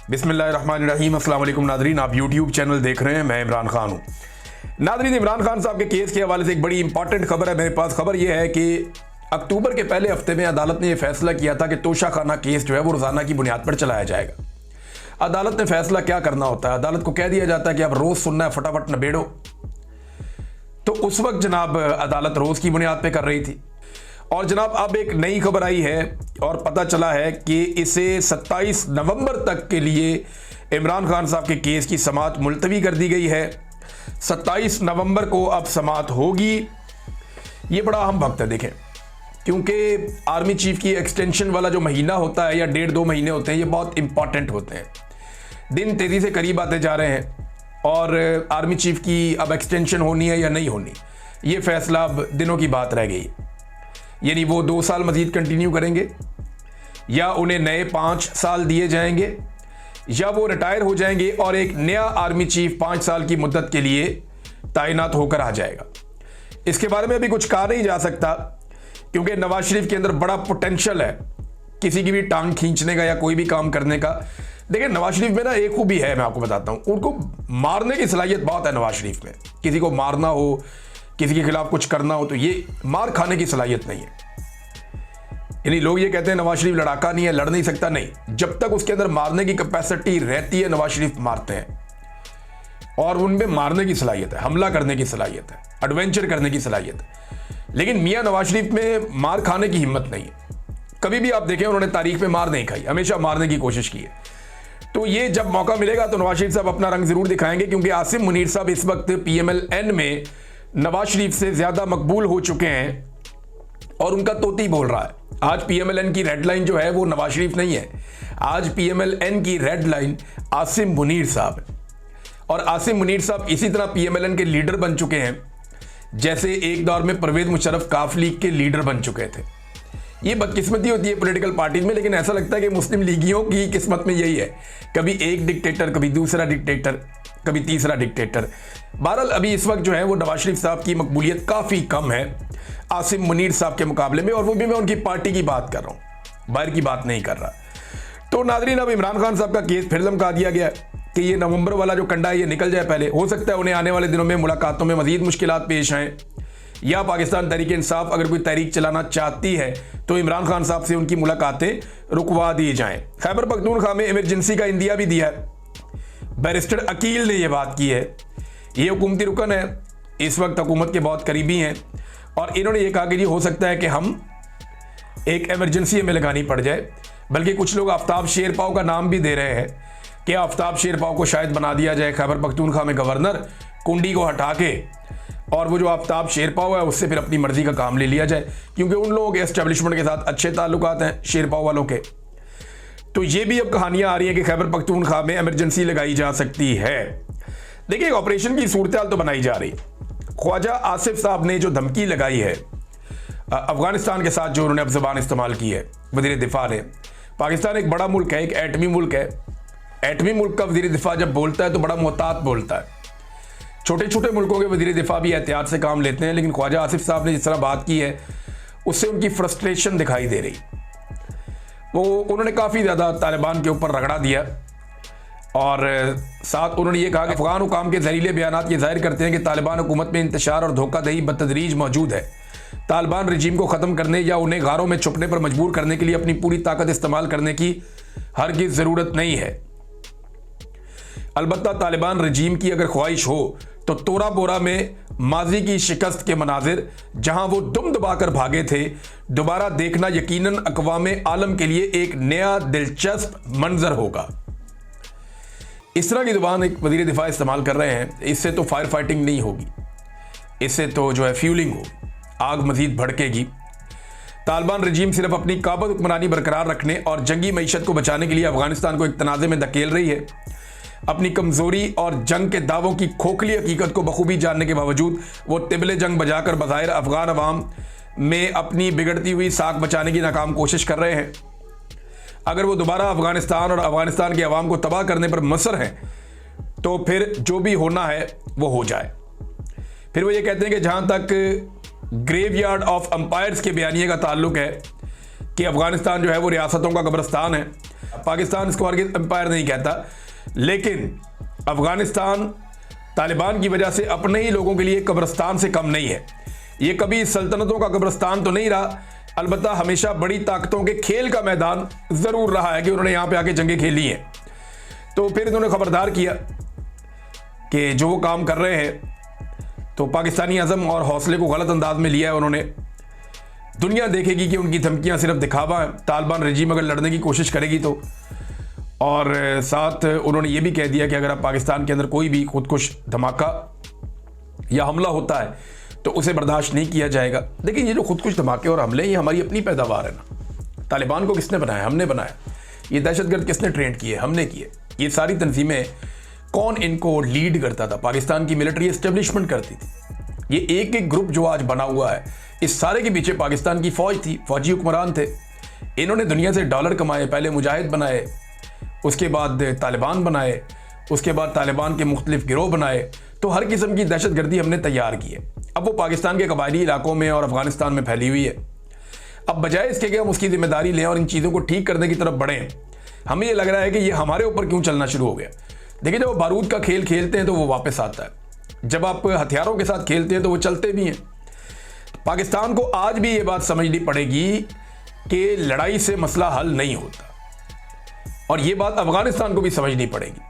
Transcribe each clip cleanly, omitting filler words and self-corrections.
बिस्मिल्लाहिर्रहमानिर्रहीम। अस्सलाम वालेकुम नादरीन, आप यूट्यूब चैनल देख रहे हैं। मैं इमरान खान हूँ। नादरीन, इमरान खान साहब के केस के हवाले से एक बड़ी इंपॉर्टेंट खबर है मेरे पास। खबर यह है कि अक्टूबर के पहले हफ्ते में अदालत ने यह फैसला किया था कि तोशा खाना केस जो है वो रोजाना की बुनियाद पर चलाया जाएगा। अदालत ने फैसला क्या करना होता है, अदालत को कह दिया जाता है कि आप रोज सुनना है, फटाफट नबेड़ो। तो उस वक्त जनाब अदालत रोज की बुनियाद पर कर रही थी। और जनाब अब एक नई खबर आई है और पता चला है कि इसे 27 नवंबर तक के लिए इमरान खान साहब के केस की समाअत मुलतवी कर दी गई है। 27 नवंबर को अब समाअत होगी। ये बड़ा अहम वक्त है देखें, क्योंकि आर्मी चीफ की एक्सटेंशन वाला जो महीना होता है या 1.5-2 महीने होते हैं, ये बहुत इंपॉर्टेंट होते हैं। दिन तेज़ी से करीब आते जा रहे हैं और आर्मी चीफ की अब एक्सटेंशन होनी है या नहीं होनी, ये फैसला अब दिनों की बात रह गई। यानी वो 2 साल मजीद कंटिन्यू करेंगे या उन्हें नए 5 साल दिए जाएंगे या वो रिटायर हो जाएंगे और एक नया आर्मी चीफ 5 साल की मुद्दत के लिए तैनात होकर आ जाएगा। इसके बारे में अभी कुछ कहा नहीं जा सकता, क्योंकि नवाज शरीफ के अंदर बड़ा पोटेंशियल है किसी की भी टांग खींचने का या कोई भी काम करने का। देखिए, नवाज शरीफ में ना एक खूबी है, मैं आपको बताता हूं, उनको मारने की सलाहियत बहुत है नवाज शरीफ में। किसी को मारना हो, किसी के खिलाफ कुछ करना हो, तो ये मार खाने की सलाहियत नहीं है। यानी लोग ये कहते हैं नवाज शरीफ लड़ाका नहीं है, लड़ नहीं सकता, नहीं। जब तक उसके अंदर मारने की कैपेसिटी रहती है, नवाज शरीफ मारते हैं और उनमें मारने की सलाहियत है, हमला करने की सलाहियत है, एडवेंचर करने की सलाहियत है। लेकिन मियां नवाज शरीफ में मार खाने की हिम्मत नहीं है। कभी भी आप देखें उन्होंने तारीख में मार नहीं खाई, हमेशा मारने की कोशिश की है। तो ये जब मौका मिलेगा तो नवाज शरीफ साहब अपना रंग जरूर दिखाएंगे, क्योंकि आसिम मुनीर साहब इस वक्त PMLN में नवाज शरीफ से ज्यादा मकबूल हो चुके हैं और उनका तोती बोल रहा है। आज PMLN की रेड लाइन जो है वो नवाज शरीफ नहीं है, आज PMLN की रेड लाइन आसिम मुनीर साहब है। और आसिम मुनीर साहब इसी तरह PMLN के लीडर बन चुके हैं जैसे एक दौर में परवेज मुशर्रफ काफ लीग के लीडर बन चुके थे। ये बदकिस्मती होती है पॉलिटिकल पार्टीज में, लेकिन ऐसा लगता है कि मुस्लिम लीगियों की किस्मत में यही है, कभी एक डिक्टेटर, कभी दूसरा डिक्टेटर, कभी तीसरा डिक्टेटर। बहरहाल अभी इस वक्त जो है वो नवाज शरीफ साहब की मकबूलियत काफ़ी कम है आसिम मुनीर साहब के मुकाबले में, और वो भी मैं उनकी पार्टी की बात कर रहा हूँ, बाहर की बात नहीं कर रहा। तो नादरीन, अब इमरान खान साहब का केस फिर लमका दिया गया कि ये नवंबर वाला जो कंडा है ये निकल जाए पहले। हो सकता है उन्हें आने वाले दिनों में मुलाकातों में मजीद मुश्किलात पेश आएँ, या पाकिस्तान तहरीक इंसाफ अगर कोई तहरीक चलाना चाहती है तो इमरान खान साहब से उनकी मुलाकातें रुकवा दी जाएं। खैबर पख्तूनख्वा में इमरजेंसी का इंदिया भी दिया है। बैरिस्टर अकील ने यह बात की है। ये हुकूमती रुकन है, इस वक्त हुकूमत के बहुत करीबी हैं, और इन्होंने ये कहा कि ये हो सकता है कि हम एक इमरजेंसी हमें लगानी पड़ जाए। बल्कि कुछ लोग आफ्ताब शेरपाव का नाम भी दे रहे हैं कि आफ्ताब शेरपाव को शायद बना दिया जाए खैबर पख्तूनख्वा में गवर्नर, कुंडी को हटा के, और वो जो आफ्ताब शेरपाव है उससे फिर अपनी मर्जी का काम ले लिया जाए, क्योंकि उन लोगों के एस्टेब्लिशमेंट के साथ अच्छे ताल्लुकात हैं शेरपाव वालों के। तो ये भी अब कहानियां आ रही हैं कि खैबर पख्तूनख्वा में इमरजेंसी लगाई जा सकती है। देखिए, ऑपरेशन की सूरत तो बनाई जा रही। ख्वाजा आसिफ साहब ने जो धमकी लगाई है अफगानिस्तान के साथ, जो उन्होंने अब जबान इस्तेमाल की है वज़ीर दिफा ने, पाकिस्तान एक बड़ा मुल्क है, एक एटमी मुल्क है। एटमी मुल्क का वज़ीर दिफा जब बोलता है तो बड़ा मोहतात बोलता है। छोटे छोटे मुल्कों के वज़ीर दिफा भी एहतियात से काम लेते हैं, लेकिन ख्वाजा आसिफ साहब ने जिस तरह बात की है उससे उनकी फ्रस्ट्रेशन दिखाई दे रही। वो उन्होंने काफ़ी ज़्यादा तालिबान के ऊपर रगड़ा दिया, और साथ उन्होंने ये कहा कि अफगान हुकाम के जहरीले बयानात ये जाहिर करते हैं कि तालिबान हुकूमत में इंतशार और धोखाधही बतदरीज मौजूद है। तालिबान रजीम को ख़त्म करने या उन्हें गारों में छुपने पर मजबूर करने के लिए अपनी पूरी ताकत इस्तेमाल करने की हरगिज़ ज़रूरत नहीं है। अलबत्ता तालिबान रजीम की अगर ख्वाहिश हो तो तोरा बोरा में माजी की शिकस्त के मनाजिर, जहां वो दुम दबाकर भागे थे, दोबारा देखना यकीनन अक़वाम आलम के लिए एक नया दिलचस्प मंजर होगा। इस तरह की जुबान एक वज़ीर दिफा इस्तेमाल कर रहे हैं। इससे तो फायर फाइटिंग नहीं होगी, इससे तो जो है फ्यूलिंग होगी, आग मजीद भड़केगी। तालिबान रजीम सिर्फ अपनी काबज़ हुक्मरानी बरकरार रखने और जंगी मईशत को बचाने के लिए अफगानिस्तान को एक तनाज़े में धकेल रही है। अपनी कमज़ोरी और जंग के दावों की खोखली हकीकत को बखूबी जानने के बावजूद वो तिबले जंग बजाकर बज़ाहिर अफगान अवाम में अपनी बिगड़ती हुई साख बचाने की नाकाम कोशिश कर रहे हैं। अगर वो दोबारा अफगानिस्तान और अफगानिस्तान के अवाम को तबाह करने पर मुसर हैं तो फिर जो भी होना है वो हो जाए। फिर वो ये कहते हैं कि जहाँ तक ग्रेवयार्ड ऑफ अंपायर्स के बयानिए का ताल्लुक है कि अफगानिस्तान जो है वो रियासतों का कब्रिस्तान है, पाकिस्तान इसको एम्पायर नहीं कहता, लेकिन अफगानिस्तान तालिबान की वजह से अपने ही लोगों के लिए कब्रिस्तान से कम नहीं है। ये कभी सल्तनतों का कब्रिस्तान तो नहीं रहा, अलबत्ता हमेशा बड़ी ताकतों के खेल का मैदान जरूर रहा है कि उन्होंने यहां पे आके जंगें खेली हैं। तो फिर इन्होंने खबरदार किया कि जो वो काम कर रहे हैं, तो पाकिस्तानी अज़म और हौसले को गलत अंदाज में लिया है उन्होंने। दुनिया देखेगी कि उनकी धमकियां सिर्फ दिखावा है, तालिबान रजीम अगर लड़ने की कोशिश करेगी तो। और साथ उन्होंने ये भी कह दिया कि अगर आप पाकिस्तान के अंदर कोई भी खुदकुश धमाका या हमला होता है तो उसे बर्दाश्त नहीं किया जाएगा। देखिए, ये जो खुदकुश धमाके और हमले, ये हमारी अपनी पैदावार है ना। तालिबान को किसने बनाया? हमने बनाया। ये दहशतगर्द किसने ट्रेंड किए? हमने किए। ये सारी तंजीमें कौन इनको लीड करता था? पाकिस्तान की मिलिट्री एस्टेब्लिशमेंट करती थी। ये एक एक ग्रुप जो आज बना हुआ है, इस सारे के पीछे पाकिस्तान की फौज थी, फौजी हुक्मरान थे। इन्होंने दुनिया से डॉलर कमाए, पहले मुजाहिद बनाए, उसके बाद तालिबान बनाए, उसके बाद तालिबान के मुख्तलिफ गिरोह बनाए। तो हर किस्म की दहशतगर्दी हमने तैयार की है। अब वो पाकिस्तान के कबायली इलाकों में और अफगानिस्तान में फैली हुई है। अब बजाय इसके कि हम उसकी जिम्मेदारी लें और इन चीज़ों को ठीक करने की तरफ बढ़ें, हमें ये लग रहा है कि ये हमारे ऊपर क्यों चलना शुरू हो गया। देखिए, जब वो बारूद का खेल खेलते हैं तो वो वापस आता है, जब आप हथियारों के साथ खेलते हैं तो वो चलते भी हैं। पाकिस्तान को आज भी ये बात समझनी पड़ेगी कि लड़ाई से मसला हल नहीं होता, और ये बात अफगानिस्तान को भी समझनी पड़ेगी।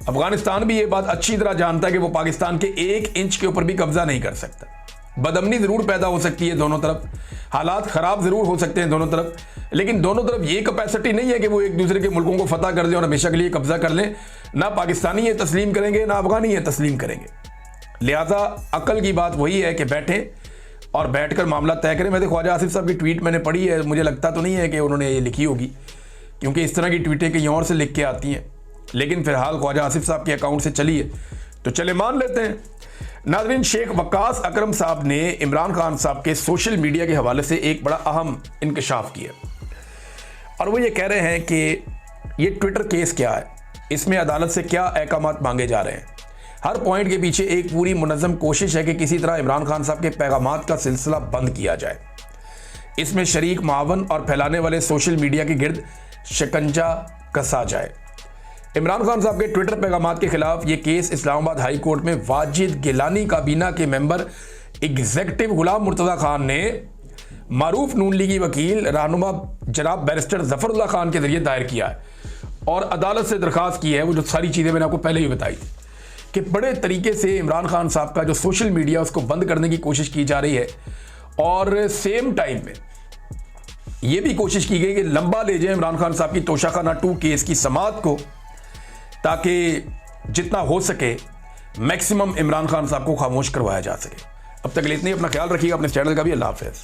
अफगानिस्तान भी ये बात अच्छी तरह जानता है कि वो पाकिस्तान के 1 इंच के ऊपर भी कब्जा नहीं कर सकता। बदअमनी जरूर पैदा हो सकती है दोनों तरफ, हालात खराब जरूर हो सकते हैं दोनों तरफ, लेकिन दोनों तरफ ये कैपेसिटी नहीं है कि वो एक दूसरे के मुल्कों को फतह कर दें और हमेशा के लिए कब्जा कर लें। ना पाकिस्तानी ये तस्लीम करेंगे, ना अफगानी ये तस्लीम करेंगे। लिहाजा अकल की बात वही है कि बैठें और बैठकर मामला तय करें। वैसे ख्वाजा आसिफ साहब की ट्वीट मैंने पढ़ी है, मुझे लगता तो नहीं है कि उन्होंने ये लिखी होगी, क्योंकि इस तरह की ट्वीटें कहीं और से लिख के आती हैं, लेकिन फिलहाल ख्वाजा आसिफ साहब के अकाउंट से चली है तो चले मान लेते हैं। नाज़रीन, शेख वक्कास अकरम साहब ने इमरान खान साहब के सोशल मीडिया के हवाले से एक बड़ा अहम इंकशाफ किया, और वो ये कह रहे हैं कि ये ट्विटर केस क्या है, इसमें अदालत से क्या अहकामात मांगे जा रहे हैं। हर पॉइंट के पीछे एक पूरी मुनज़्ज़म कोशिश है कि किसी तरह इमरान खान साहब के पैगामात का सिलसिला बंद किया जाए। इसमें शरीक मावन और फैलाने वाले सोशल मीडिया के गिर्द शिकंजा कसा जाए। इमरान खान साहब के ट्विटर पैगामात के खिलाफ ये केस इस्लामाबाद हाई कोर्ट में वाजिद गिलानी काबीना के मेंबर एग्जीक्यूटिव गुलाम मुर्तज़ा खान ने मारूफ नून लीगी वकील रहनुमा जनाब बैरिस्टर जफरुल्लाह खान के जरिए दायर किया है, और अदालत से दरख्वास्त की है वो जो सारी चीज़ें मैंने आपको पहले ही बताई थी कि बड़े तरीके से इमरान खान साहब का जो सोशल मीडिया उसको बंद करने की कोशिश की जा रही है, और सेम टाइम में ये भी कोशिश की गई कि लंबा ले जाए इमरान खान साहब की तोशाखाना 2 केस की समाअत को, ताकि जितना हो सके मैक्सिमम इमरान खान साहब को खामोश करवाया जा सके। अब तक के लिए इतना ही। अपना ख्याल रखिएगा, अपने चैनल का भी। अल्लाह हाफ़िज़।